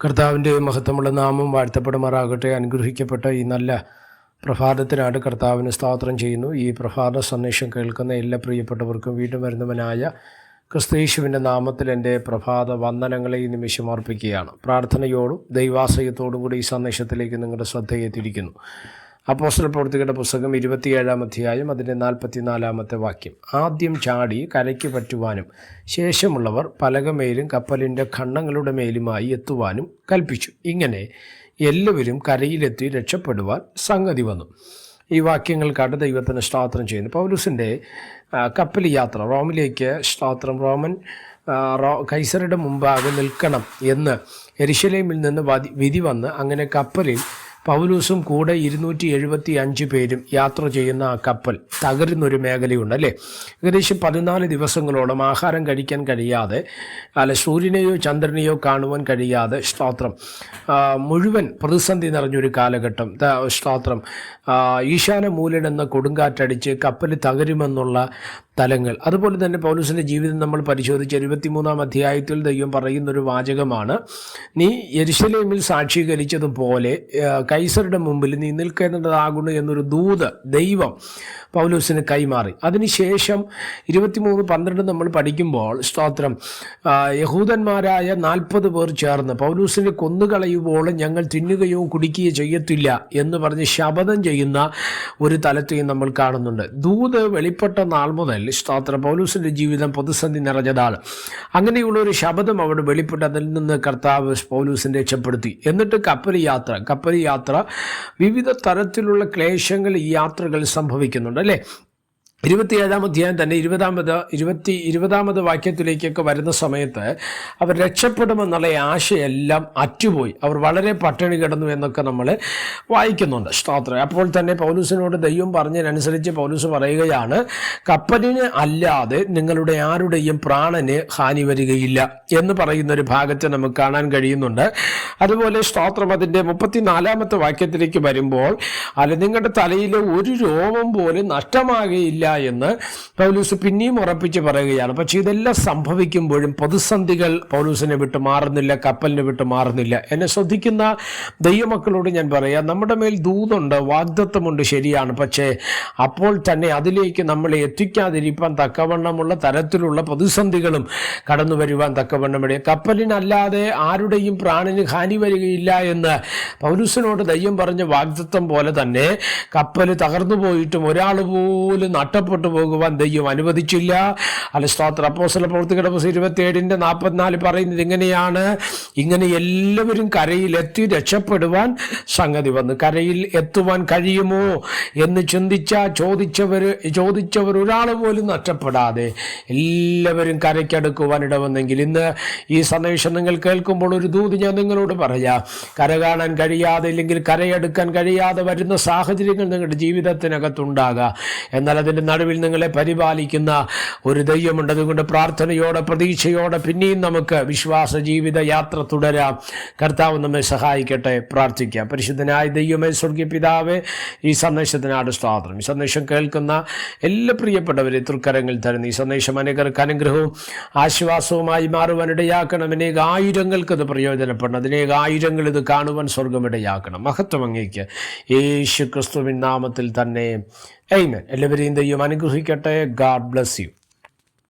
കർത്താവിൻ്റെ മഹത്വമുള്ള നാമം വാഴ്ത്തപ്പെടുമാറാകട്ടെ. അനുഗ്രഹിക്കപ്പെട്ട ഈ നല്ല പ്രഭാതത്തിനായിട്ട് കർത്താവിന് സ്തോത്രം ചെയ്യുന്നു. ഈ പ്രഭാത സന്ദേശം കേൾക്കുന്ന എല്ലാ പ്രിയപ്പെട്ടവർക്കും വീണ്ടും വരുന്നവനായ ക്രിസ്തയേശുവിൻ്റെ നാമത്തിൽ എൻ്റെ പ്രഭാത വന്ദനങ്ങളെ ഈ നിമിഷം അർപ്പിക്കുകയാണ്. പ്രാർത്ഥനയോടും ദൈവാശ്രയത്തോടും കൂടി ഈ സന്ദേശത്തിലേക്ക് നിങ്ങളുടെ ശ്രദ്ധയെ തിരിക്കുന്നു. അപ്പോസ്തല പ്രവൃത്തികളുടെ പുസ്തകം 27-ാം അധ്യായം അതിൻ്റെ 44-ാമത്തെ വാക്യം. ആദ്യം ചാടി കരയ്ക്ക് പറ്റുവാനും ശേഷമുള്ളവർ പലകമേലും കപ്പലിൻ്റെ ഖണ്ഡങ്ങളുടെ മേലുമായി എത്തുവാനും കൽപ്പിച്ചു. ഇങ്ങനെ എല്ലാവരും കരയിലെത്തി രക്ഷപ്പെടുവാൻ സംഗതി വന്നു. ഈ വാക്യങ്ങൾക്കായിട്ട് ദൈവത്തിന് സ്തോത്രം ചെയ്യുന്നു. പൗലോസിൻ്റെ കപ്പൽ യാത്ര റോമിലേക്ക് കൈസറുടെ മുമ്പാകെ നിൽക്കണം എന്ന് യെരുശലേമിൽ നിന്ന് വിധി വന്ന് അങ്ങനെ കപ്പലിൽ പൗലോസും കൂടെ 275 പേരും യാത്ര ചെയ്യുന്ന ആ കപ്പൽ തകരുന്നൊരു മേഖലയുണ്ട് അല്ലേ. ഏകദേശം 14 ദിവസങ്ങളോളം ആഹാരം കഴിക്കാൻ കഴിയാതെ, സൂര്യനെയോ ചന്ദ്രനെയോ കാണുവാൻ കഴിയാതെ, സ്തോത്രം, മുഴുവൻ പ്രതിസന്ധി നിറഞ്ഞൊരു കാലഘട്ടം, സ്തോത്രം, ഈശാന മൂലനെന്ന കൊടുങ്കാറ്റടിച്ച് കപ്പൽ തകരുമെന്നുള്ള തലങ്ങൾ. അതുപോലെ തന്നെ പൗലോസിൻ്റെ ജീവിതം നമ്മൾ പരിശോധിച്ച് 23-ാം അധ്യായത്തിൽ ദൈവം പറയുന്നൊരു വാചകമാണ്, നീ യെരുശലേമിൽ സാക്ഷീകരിച്ചതുപോലെ കൈസറുടെ മുമ്പിൽ നീ നിൽക്കേണ്ടതാകുന്നു എന്നൊരു ദൂത് ദൈവം പൗലോസിന് കൈമാറി. അതിനുശേഷം 23:12 നമ്മൾ പഠിക്കുമ്പോൾ, സ്തോത്രം, യഹൂദന്മാരായ 40 പേർ ചേർന്ന് പൗലോസിനെ കൊന്നുകളയുമ്പോൾ ഞങ്ങൾ തിന്നുകയോ കുടിക്കുകയോ ചെയ്യത്തില്ല എന്ന് പറഞ്ഞ് ശപഥം ചെയ്യുന്ന ഒരു തലത്തെയും നമ്മൾ കാണുന്നുണ്ട്. ദൂത് വെളിപ്പെട്ട നാൾ മുതൽ, സ്തോത്രം, പൗലോസിൻ്റെ ജീവിതം പ്രതിസന്ധി നിറഞ്ഞതാണ്. അങ്ങനെയുള്ള ഒരു ശപഥം അവിടെ വെളിപ്പെട്ട് അതിൽ നിന്ന് കർത്താവ് പൗലോസിനെ രക്ഷപ്പെടുത്തി. എന്നിട്ട് കപ്പൽ യാത്ര വിവിധ തരത്തിലുള്ള ക്ലേശങ്ങൾ ഈ യാത്രകൾ സംഭവിക്കുന്നുണ്ട് അല്ലേ. 27-ാം അധ്യായം തന്നെ 20-ാമത് വാക്യത്തിലേക്കൊക്കെ വരുന്ന സമയത്ത് അവർ രക്ഷപ്പെടുമെന്നുള്ള ആശയെല്ലാം അറ്റുപോയി. അവർ വളരെ പട്ടിണി കിടന്നു എന്നൊക്കെ നമ്മൾ വായിക്കുന്നുണ്ട്. സ്തോത്രം. അപ്പോൾ തന്നെ പൗലോസിനോട് ദൈവം പറഞ്ഞതിനനുസരിച്ച് പൗലോസ് പറയുകയാണ്, കപ്പലിന് അല്ലാതെ നിങ്ങളുടെ ആരുടെയും പ്രാണന് ഹാനി വരികയില്ല എന്ന് പറയുന്നൊരു ഭാഗത്ത് നമുക്ക് കാണാൻ കഴിയുന്നുണ്ട്. അതുപോലെ സ്തോത്രം, അതിൻ്റെ 34-ാമത്തെ വാക്യത്തിലേക്ക് വരുമ്പോൾ, നിങ്ങളുടെ തലയിലെ ഒരു രോമം പോലും നഷ്ടമാകുകയില്ല എന്ന് പൗലോസ് പിന്നെയും ഉറപ്പിച്ച് പറയുകയാണ്. പക്ഷേ ഇതെല്ലാം സംഭവിക്കുമ്പോഴും പ്രതിസന്ധികൾ പൗലോസിനെ വിട്ട് മാറുന്നില്ല, കപ്പലിനെ വിട്ട് മാറുന്നില്ല. എന്നെ ശ്രദ്ധിക്കുന്ന ദൈവമക്കളോട് ഞാൻ പറയാം, നമ്മുടെ മേൽ ദൂതുണ്ട്, വാഗ്ദത്തമുണ്ട്, ശരിയാണ്. പക്ഷേ അപ്പോൾ തന്നെ അതിലേക്ക് നമ്മളെ എത്തിക്കാതിരിക്കാൻ തക്കവണ്ണമുള്ള തരത്തിലുള്ള പ്രതിസന്ധികളും കടന്നു വരുവാൻ തക്കവണ്ണമിട. കപ്പലിനല്ലാതെ ആരുടെയും പ്രാണന് ഹാനി വരികയില്ല എന്ന് പൗലോസിനോട് ദൈവം പറഞ്ഞ വാഗ്ദത്തം പോലെ തന്നെ കപ്പൽ തകർന്നു പോയിട്ടും ഒരാൾ പോലും നഷ്ടപ്പെട്ടു പോകുവാൻ ദൈവം അനുവദിച്ചില്ല. സ്തോത്രം. അപ്പോസ്തല പ്രവൃത്തികളുടെ 27-44 പറയുന്നത് ഇങ്ങനെയാണ്, ഇങ്ങനെ എല്ലാവരും കരയിലെത്തി രക്ഷപ്പെടുവാൻ സംഗതി വന്നു. കരയിൽ എത്തുവാൻ കഴിയുമോ എന്ന് ചോദിച്ചവർ ഒരാൾ പോലും നഷ്ടപ്പെടാതെ എല്ലാവരും കരയ്ക്കടുക്കുവാൻ ഇടവന്നെങ്കിൽ, ഇന്ന് ഈ സന്ദേശം നിങ്ങൾ കേൾക്കുമ്പോൾ ഒരു ദൂത് ഞാൻ നിങ്ങളോട് പറയാം. കര കാണാൻ കഴിയാതെ, ഇല്ലെങ്കിൽ കരയെടുക്കാൻ കഴിയാതെ വരുന്ന സാഹചര്യങ്ങൾ നിങ്ങളുടെ ജീവിതത്തിനകത്തുണ്ടാകാം. എന്നാൽ അതിൻ്റെ നടുവിൽ നിങ്ങളെ പരിപാലിക്കുന്ന ഒരു ദൈവമുണ്ട്. അതുകൊണ്ട് പ്രാർത്ഥനയോടെ, പ്രതീക്ഷയോടെ പിന്നെയും നമുക്ക് വിശ്വാസ ജീവിത യാത്ര തുടരാം. കർത്താവ് നമ്മെ സഹായിക്കട്ടെ. പ്രാർത്ഥിക്കാം. പരിശുദ്ധനായ ദൈവമേ, സ്വർഗീയ പിതാവേ, ഈ സന്ദേശത്തിനാണ് സ്തോത്രം. ഈ സന്ദേശം കേൾക്കുന്ന എല്ലാ പ്രിയപ്പെട്ടവരെ തൃക്കരങ്ങളിൽ തരുന്നു. ഈ സന്ദേശം അനേകർക്ക് അനുഗ്രഹവും ആശ്വാസവുമായി മാറുവാൻ ഇടയാക്കണം. അനേക ആയിരങ്ങൾക്ക് ഇത് പ്രയോജനപ്പെടണം. അതിനേക ആയിരങ്ങൾ ഇത് കാണുവാൻ സ്വർഗമിടയാക്കണം. മഹത്വം അങ്ങേക്ക് യേശു ക്രിസ്തുവിൻ നാമത്തിൽ തന്നെ. ആമേൻ. എല്ലാവരെയും ദൈവം അനുഗ്രഹിക്കട്ടെ. God bless you.